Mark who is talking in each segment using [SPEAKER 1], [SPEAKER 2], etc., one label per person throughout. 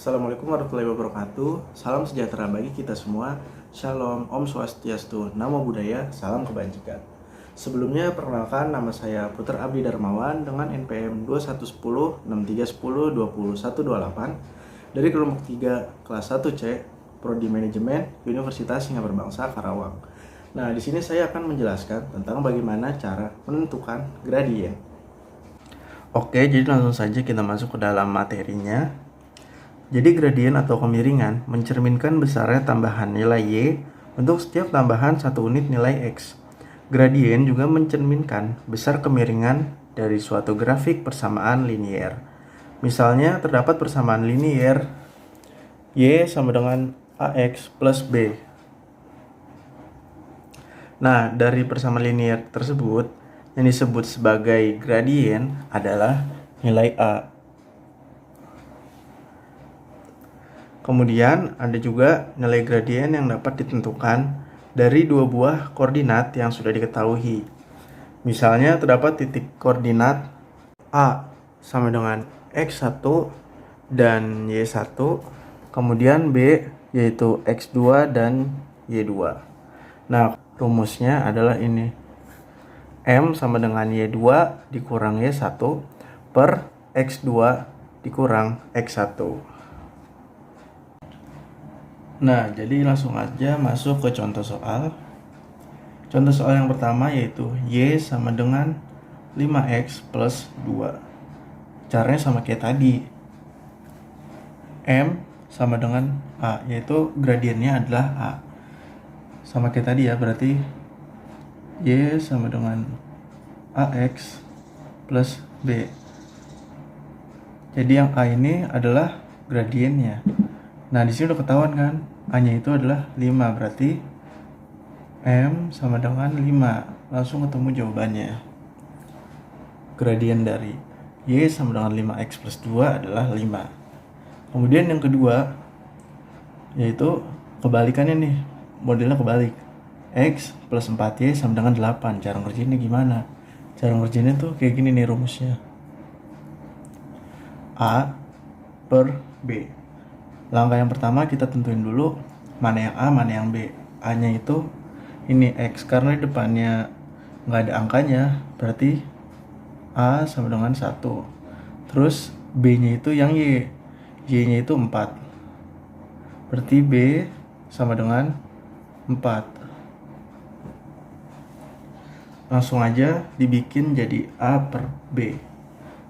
[SPEAKER 1] Assalamualaikum warahmatullahi wabarakatuh. Salam sejahtera bagi kita semua. Shalom, Om Swastiastu, Namo Buddhaya, salam kebajikan. Sebelumnya perkenalkan, nama saya Putra Abdi Darmawan dengan NPM 21106310202128 dari kelompok 3 kelas 1C Prodi Manajemen Universitas Singapura Bangsa Karawang. Nah, di sini saya akan menjelaskan tentang bagaimana cara menentukan gradien. Oke, jadi langsung saja kita masuk ke dalam materinya. Jadi gradien atau kemiringan mencerminkan besarnya tambahan nilai Y untuk setiap tambahan 1 unit nilai X. Gradien juga mencerminkan besar kemiringan dari suatu grafik persamaan linier. Misalnya terdapat persamaan linier Y sama dengan AX plus B. Nah, dari persamaan linier tersebut, yang disebut sebagai gradien adalah nilai A. Kemudian ada juga nilai gradien yang dapat ditentukan dari dua buah koordinat yang sudah diketahui. Misalnya terdapat titik koordinat A sama dengan X1 dan Y1, kemudian B yaitu X2 dan Y2. Nah, rumusnya adalah ini. M sama dengan Y2 dikurang Y1 per X2 dikurang X1. Nah, jadi langsung aja masuk ke contoh soal. Contoh soal yang pertama yaitu Y sama dengan 5X plus 2. Caranya sama kayak tadi. M sama dengan A, yaitu gradiennya adalah A. Sama kayak tadi ya, berarti Y sama dengan AX plus B. Jadi yang A ini adalah gradiennya. Nah, di sini udah ketahuan kan, A-nya itu adalah 5, berarti M sama dengan 5. Langsung ketemu jawabannya. Gradien dari Y sama dengan 5X plus 2 adalah 5. Kemudian yang kedua, yaitu kebalikannya nih, modelnya kebalik. X plus 4Y sama dengan 8. Cara ngerjainnya gimana? Cara ngerjainnya tuh kayak gini nih rumusnya. A per B. Langkah yang pertama kita tentuin dulu mana yang A, mana yang B. A-nya itu ini X, karena di depannya nggak ada angkanya, berarti A sama dengan 1. Terus B-nya itu yang Y. Y-nya itu 4. Berarti B sama dengan 4. Langsung aja dibikin jadi A per B.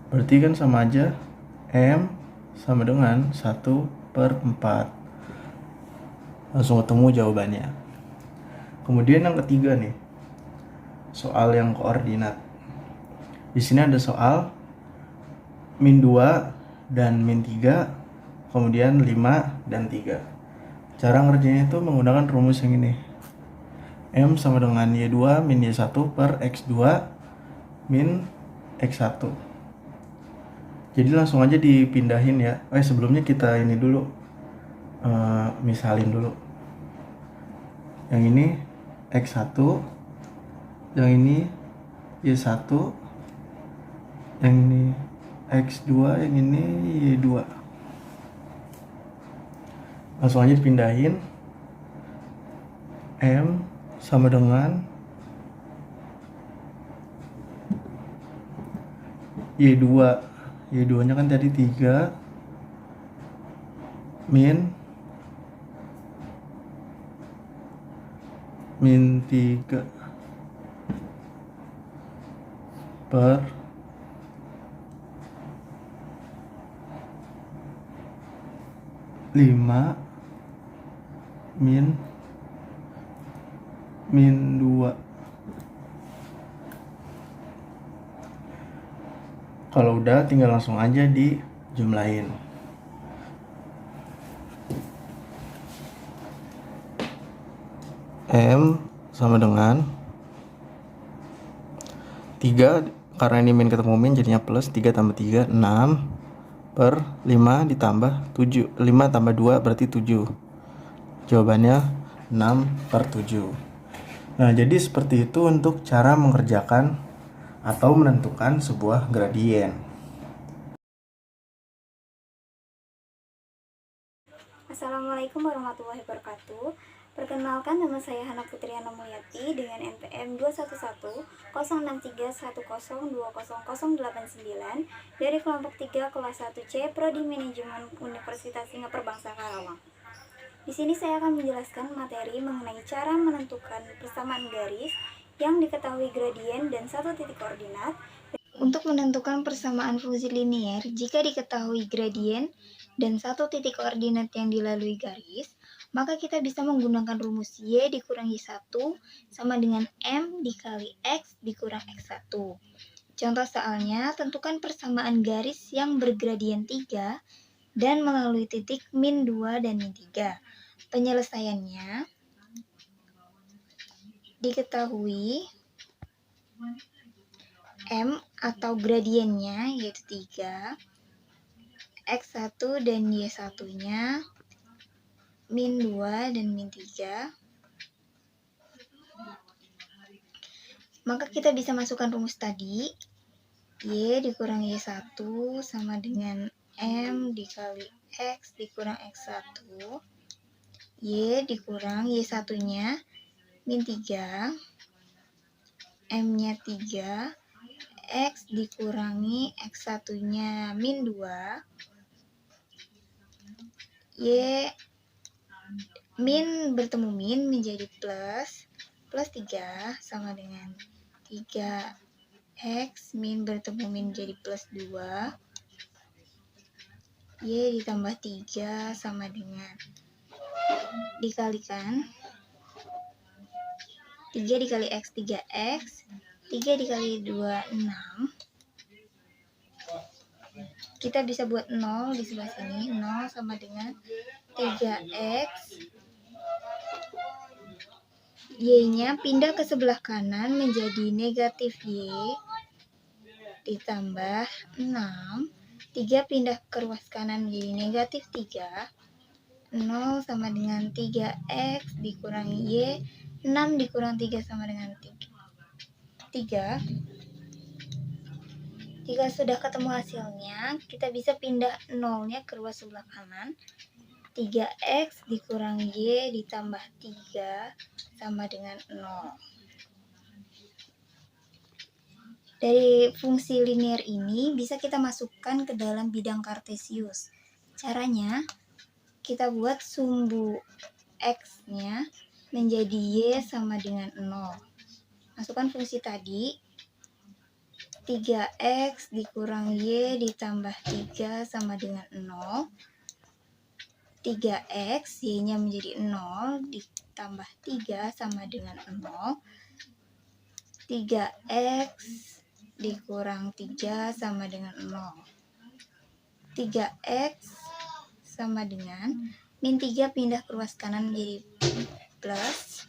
[SPEAKER 1] Berarti kan sama aja M sama dengan 1 per 4. Langsung ketemu jawabannya. Kemudian yang ketiga nih, soal yang koordinat. Di sini ada soal min 2 dan min 3, kemudian 5 dan 3. Cara ngerjainnya itu menggunakan rumus yang ini. M sama dengan Y2 min Y1 per X2 min X1. Jadi langsung aja dipindahin ya. Sebelumnya kita ini dulu, misalin dulu. Yang ini X1, yang ini Y1, yang ini X2, yang ini Y2. Langsung aja dipindahin. M sama dengan Y2. Y2 nya kan tadi 3 min 3 per 5 min 2. Kalau udah tinggal langsung aja dijumlahin. M sama dengan 3, karena ini min ketemu min jadinya plus, 3 tambah 3 6 per 5 ditambah 7. 5 tambah 2 berarti 7. Jawabannya 6 per 7. Nah, jadi seperti itu untuk cara mengerjakan atau menentukan sebuah gradien.
[SPEAKER 2] Assalamualaikum warahmatullahi wabarakatuh. Perkenalkan, nama saya Hana Putriana Mulyati dengan NPM 211010631202089 dari kelompok 3 kelas 1C Prodi Manajemen Universitas Singapura Bangsa Karawang. Di sini saya akan menjelaskan materi mengenai cara menentukan persamaan garis yang diketahui gradien dan satu titik koordinat. Untuk menentukan persamaan fungsi linier, jika diketahui gradien dan satu titik koordinat yang dilalui garis, maka kita bisa menggunakan rumus Y dikurang Y1 sama dengan M dikali X dikurang X1. Contoh soalnya, tentukan persamaan garis yang bergradien 3 dan melalui titik min 2 dan min 3. Penyelesaiannya diketahui M atau gradiennya yaitu 3, X1 dan Y1-nya min 2 dan min 3. Maka kita bisa masukkan rumus tadi. Y dikurang Y1 sama dengan M dikali X dikurang X1. Y dikurang Y1-nya min 3, M-nya 3, X dikurangi X1-nya min 2, Y min bertemu min menjadi plus 3 sama dengan 3X min bertemu min menjadi plus 2, Y ditambah 3 sama dengan dikalikan 3 dikali X 3X, 3 dikali 2 6. Kita bisa buat 0 di sebelah sini. 0 sama dengan 3X. Y-nya pindah ke sebelah kanan menjadi negatif Y ditambah 6. 3 pindah ke ruas kanan menjadi negatif 3. 0 sama dengan 3X dikurangi Y. 6 dikurang 3 sama dengan 3. Jika sudah ketemu hasilnya, kita bisa pindah 0-nya ke ruas sebelah kanan. 3X dikurangi Y ditambah 3 sama dengan 0. Dari fungsi linier ini bisa kita masukkan ke dalam bidang kartesius. Caranya, kita buat sumbu X-nya menjadi Y sama dengan 0. Masukkan fungsi tadi. 3X dikurang Y ditambah 3 sama dengan 0. 3X, Y-nya menjadi 0, ditambah 3 sama dengan 0. 3X dikurang 3 sama dengan 0. 3X sama dengan min 3 pindah ke ruas kanan menjadi plus.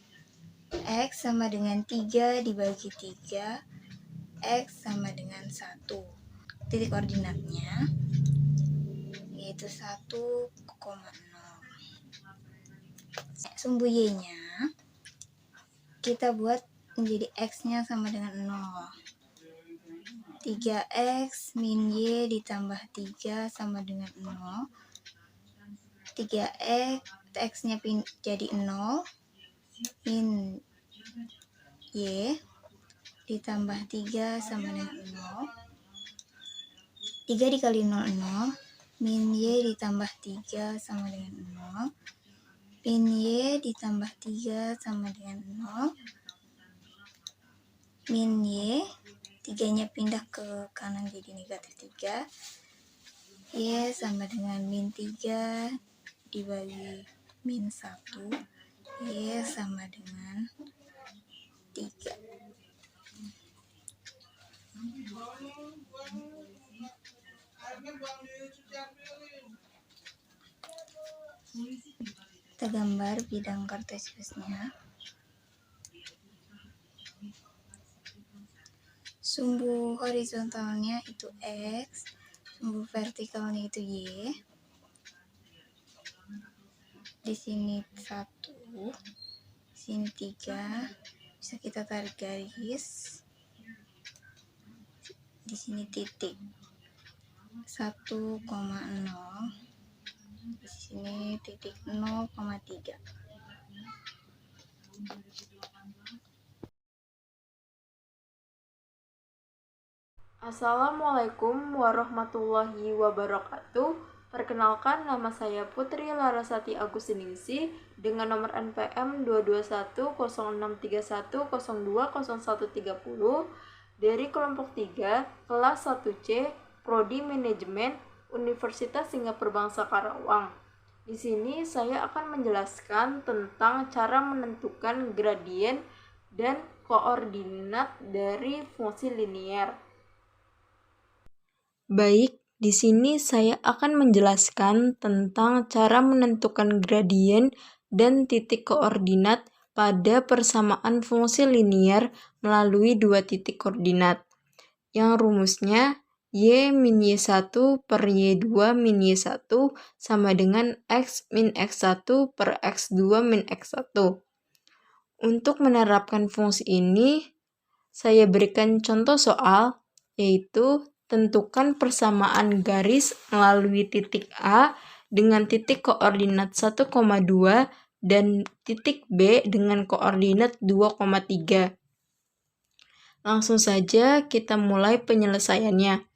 [SPEAKER 2] X sama dengan 3 dibagi 3. X sama dengan 1. Titik koordinatnya yaitu 1,0. Sumbu Y-nya kita buat menjadi X-nya sama dengan 0. 3X min Y ditambah 3 sama dengan 0. 3X, X-nya jadi 0, min Y ditambah 3 sama dengan 0. 3 dikali 0, 0. Min Y ditambah 3 sama dengan 0. Min Y ditambah 3 sama dengan 0. Min Y, 3-nya pindah ke kanan jadi negatif 3. Y sama dengan min 3 dibagi min 1. Y sama dengan 3. Kita gambar bidang kartesiusnya. Sumbu horizontalnya itu X, sumbu vertikalnya itu Y. Di sini 1, di sini 3. Bisa kita tarik garis. Di sini titik 1,0. Di sini titik 0,3.
[SPEAKER 3] Assalamualaikum warahmatullahi wabarakatuh. Perkenalkan, nama saya Putri Larasati Agustiningsih dengan nomor NPM 2210631020130 dari kelompok 3 kelas 1C Prodi Manajemen Universitas Singapura Bangsa Karawang. Di sini saya akan menjelaskan tentang cara menentukan gradien dan koordinat dari fungsi linier. Baik, di sini saya akan menjelaskan tentang cara menentukan gradien dan titik koordinat pada persamaan fungsi linier melalui dua titik koordinat. Yang rumusnya Y min Y1 per Y2 min Y1 sama dengan X min X1 per X2 min X1. Untuk menerapkan fungsi ini, saya berikan contoh soal, yaitu tentukan persamaan garis melalui titik A dengan titik koordinat 1,2 dan titik B dengan koordinat 2,3. Langsung saja kita mulai penyelesaiannya.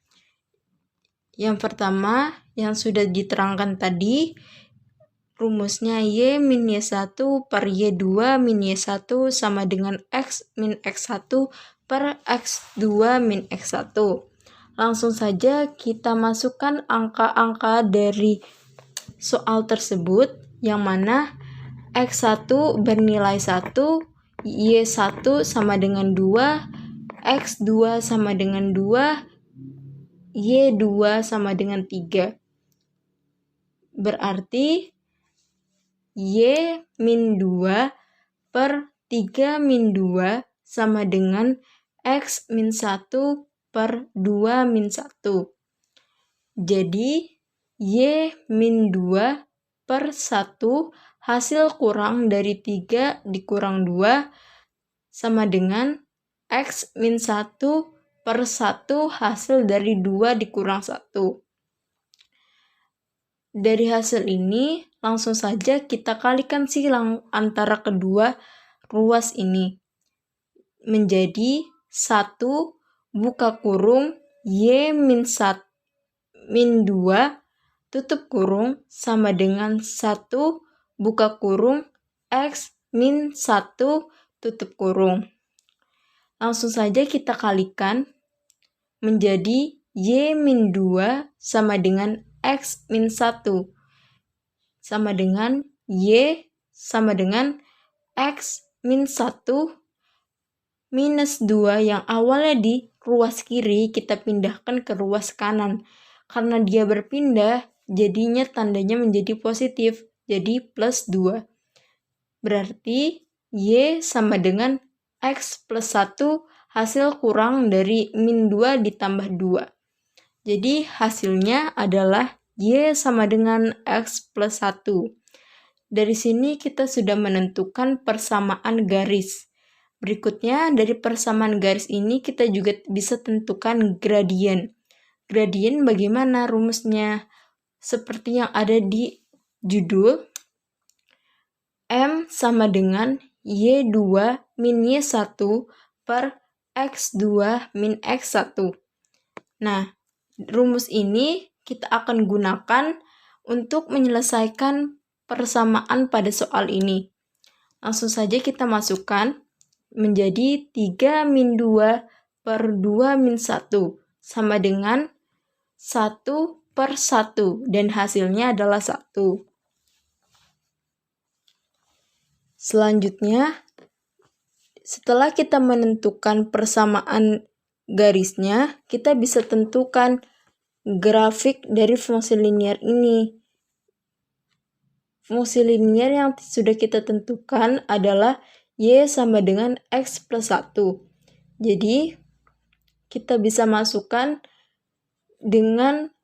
[SPEAKER 3] Yang pertama, yang sudah diterangkan tadi, rumusnya Y min Y1 per Y2 min Y1 sama dengan X min X1 per X2 min X1. Langsung saja kita masukkan angka-angka dari soal tersebut, yang mana X1 bernilai 1, Y1 sama dengan 2, X2 sama dengan 2, Y2 sama dengan 3. Berarti Y min 2 per 3 min 2 sama dengan X min 1 per 2 min 1. Jadi, Y min 2 per 1 hasil kurang dari 3 dikurang 2 sama dengan X min 1 per 1 hasil dari 2 dikurang 1. Dari hasil ini, langsung saja kita kalikan silang antara kedua ruas ini. Menjadi 1 buka kurung Y min 1 min 2 tutup kurung sama dengan 1 buka kurung X min 1 tutup kurung. Langsung saja kita kalikan menjadi Y min 2 sama dengan X min 1 sama dengan Y sama dengan X min 1 minus 2 yang awalnya di ruas kiri kita pindahkan ke ruas kanan. Karena dia berpindah, jadinya tandanya menjadi positif, jadi plus 2. Berarti Y sama dengan X plus 1 hasil kurang dari min 2 ditambah 2. Jadi hasilnya adalah Y sama dengan X plus 1. Dari sini kita sudah menentukan persamaan garis. Berikutnya, dari persamaan garis ini kita juga bisa tentukan gradien. Gradien bagaimana rumusnya? Seperti yang ada di judul, M sama dengan Y2 min Y1 per X2 min X1. Nah, rumus ini kita akan gunakan untuk menyelesaikan persamaan pada soal ini. Langsung saja kita masukkan menjadi 3 min 2 per 2 min 1 sama dengan 1 per 1 dan hasilnya adalah 1. Selanjutnya, setelah kita menentukan persamaan garisnya, kita bisa tentukan grafik dari fungsi linier ini. Fungsi linier yang sudah kita tentukan adalah Y sama dengan X plus 1. Jadi, kita bisa masukkan dengan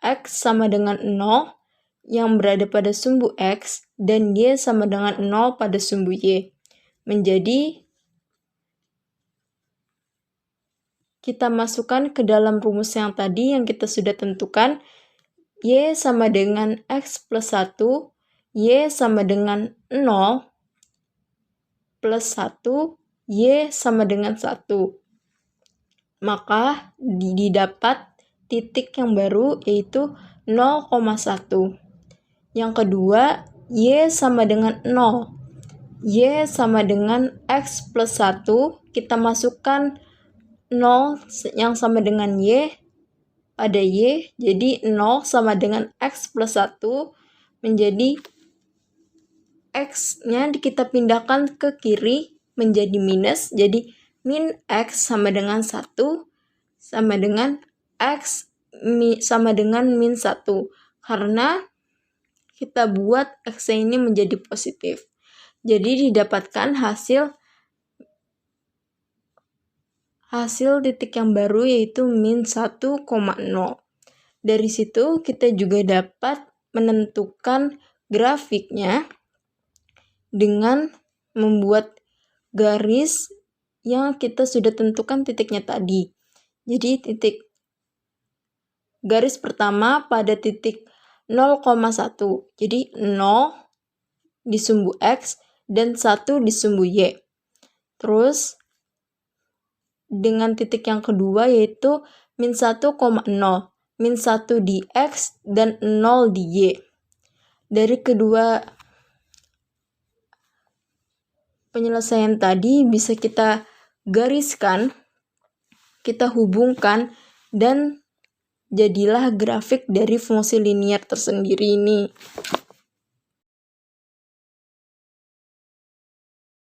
[SPEAKER 3] X sama dengan 0 yang berada pada sumbu X dan Y sama dengan 0 pada sumbu Y. Menjadi kita masukkan ke dalam rumus yang tadi yang kita sudah tentukan, Y sama dengan X plus 1, Y sama dengan 0, plus 1, Y sama dengan 1. Maka didapat titik yang baru yaitu 0,1. Yang kedua, Y sama dengan 0. Y sama dengan X plus 1, kita masukkan 0 yang sama dengan Y pada Y, jadi 0 sama dengan X plus 1 menjadi X-nya kita pindahkan ke kiri menjadi minus, jadi min X sama dengan 1 sama dengan X sama dengan min 1, karena kita buat X ini menjadi positif. Jadi didapatkan hasil titik yang baru yaitu min 1,0. Dari situ kita juga dapat menentukan grafiknya dengan membuat garis yang kita sudah tentukan titiknya tadi. Jadi garis pertama pada titik 0,1. Jadi 0 di sumbu X dan 1 di sumbu Y. Terus dengan titik yang kedua yaitu min 1,0. Min 1 di X dan 0 di Y. Dari kedua penyelesaian tadi bisa kita gariskan, kita hubungkan, dan jadilah grafik dari fungsi linier tersendiri ini.